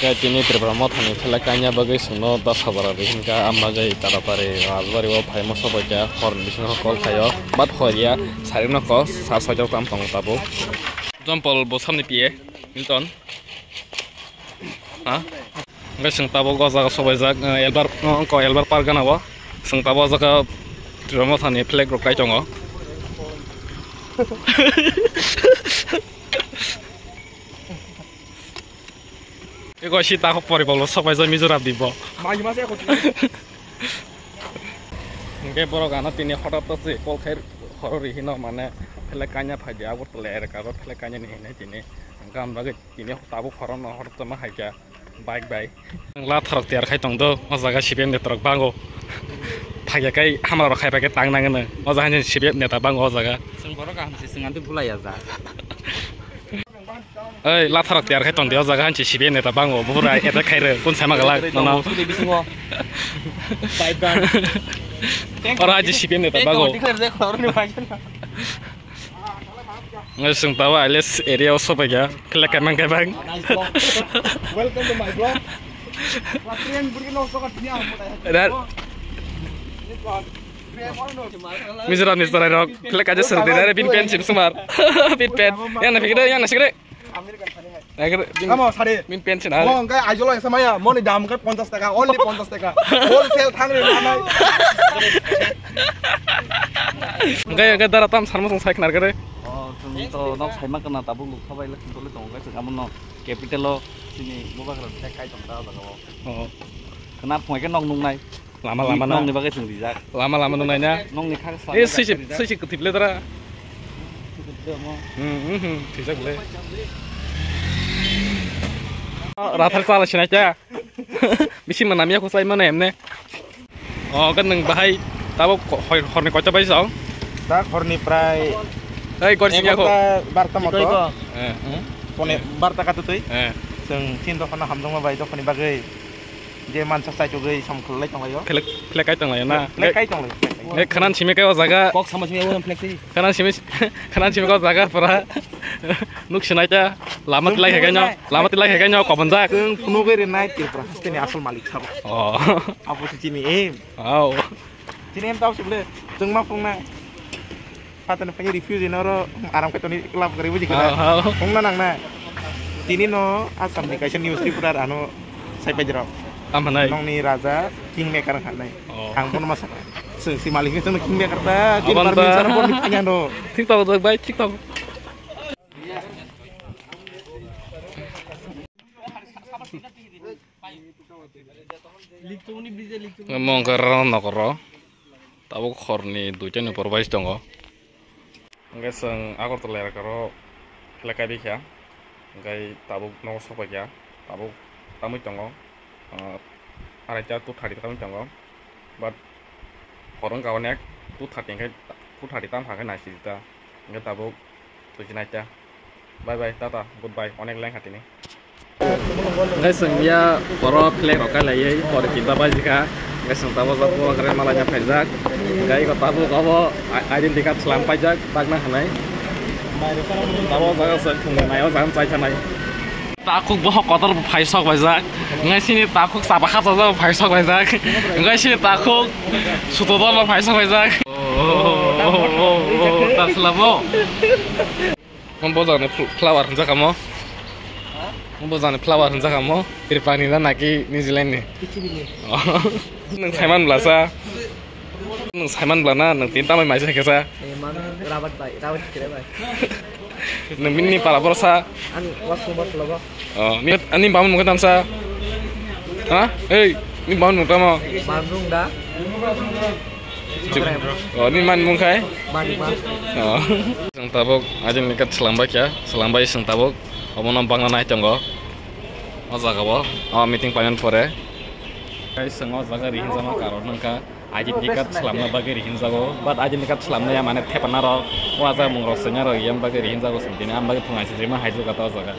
Kayak ini terberamo thani pelakanya bagi suno 10,000 hingga ambagai tarapare razbari wa famous baca hor bisno kol kayo bat horia sarino ko sasajo kam tong tabu jampol bosam ni pie Milton ha ngai sing tabo goza sobai jak elbar par gana wa sing tabo jaka terberamo thani flag ro kai tongo 이거 시다 헛벌이 벌로 서바이저 미주랍 디버 많이 마세요 고추 이게 보러 가나 티니 허럽떴지 꼴카이 허러리 히너 마네 펠레카냐 파지 아고 뜰레 가로 펠레카냐 니네 티니 감바게 티니 타부 허러너 허럽ত마 하이자 바이크 바이 라 타럭 티아르 카이통도 어자가 10엔 네트럭 방고 파게카이 하마로 카이바게 땅나게는 어자 한전 10엔 네타 방고 어자가 승 보러 가 함시 승한테 불러야자 Ơi, lá thằng tiệt cái tuần điều ra cái anh chỉ 10 này ta bang ngô, bữa nay em đã khai rồi, con xem mà cái lá, nó. Orang aja 10 này ta bang ngô. Nggak sung tahu, alias area osok aja, kelak emang kayak bang. Welcome to my blog. Latihan berikan osok kan dunia. Dan. Misalnya nih sekarang rok, kelak aja seru deh, ada pin pen sih semar, pin pen, yang nasi gede. Kamu sari. Min pension ada. Mau enggak aja loh sama ya. Mau nih dalam kan 50 taka, only 50 taka. Wholesale thang ini mana? Enggak daratan sama song saya kenal kere. Oh, to nok sai mak na tabung lu khabai la to le tong ga sing amon no capital lo sini moba kala sai kai tong da ba go. Oh. Kena phoi cái nong nung này. Lama-lama nong ni ba cái sing di jak. Lama-lama nung nanya. Nong ni khang sa. Suci ketip le dara. Tidak boleh. Rathal salah sih aja. Bisa menamnya aku saya mana emne. Oh kan neng bahai. Tahu horni kocok bayi song. Tak horni prai. Hei kau sini aku. Barta moto. Pone barta katu tuh. Seng cinta kena hamdong bayi itu kena bagai. Dia mansa saya juga sama kelek tong layo. Kelek kai tong layo na. Kelek kai tong layo. Kanan sini kau jaga. Kok sama sini orang plek sih. Kanan sini kau jaga pernah. Nuk sini aja. Lama tilai hekanya kau benjak. Seng penuh ke night itu pernah. Ini asal malik sama. Oh. Apa sih cini em? Oh. Cini em tahu sebelah. Seng mafung na. Patan punya review sih noro. Aram ketoni kelap keribu juga. Fung na nang na. Cini no asam dikasih news report anu saya pejerok. Amanai. Nong ni raja kingmaker kan nai. Oh. Angpun masak. Si maling itu kingmaker dah. Jadi parmin sana pun ditanya do. TikTok baik TikTok. Ngomong kerana nakoro, tahu korni dujan yang perwais dong, nggak seng aku terlera karo, kelakar dia, nggak tahu nong sopak ya, tahu tamu dong, ada jatuh hari tamu dong, but orang kawannya tuh hari tamu pakai nasi kita, nggak tahu tujuan aja, bye bye tata goodbye, onek lain hati ini. Guys, ya para plek okai lagi, para kita bajika, guys, tahu satu keren malahnya pajak, guys, kau tahu kau identikat selam pajak, bagna hanai, tahu saya sengaja jangan saya canai. Takut bohong kotor pajak pajak, guys ini takut sabahat saja pajak pajak, guys ini takut sutodor pajak pajak. Tak selamo. Membawa flower saja kamu. Membawa flower saja kamu. Irfani dan lagi New Zealand nih. Neng Simon Plaza. Neng Simon Plaza neng tinta mai macam kesa. Rawat kira baik. Neng mini para borsa. An waktu buat logo. Oh, ini bangun mungkin tamsa. Hah? Hey, ini bangun mungkin mau. Bandung dah. Oh, ini man mungkin? Bandung. Oh. Seng tabok aja nikat selambak ya. Selambak seng tabok. Kamu nampang naik jonggo. Masa kau? Oh, meeting panjang pore. Guys, sengaja jaga rihin sama karo nengka. Aja nikat selama bagi rihin jago. But aja nikat selama ya mana tepan naro. Wajar mengrosnya ro yang bagi rihin jago sendiri. Am bagi pengasih terima hasil kata jaga.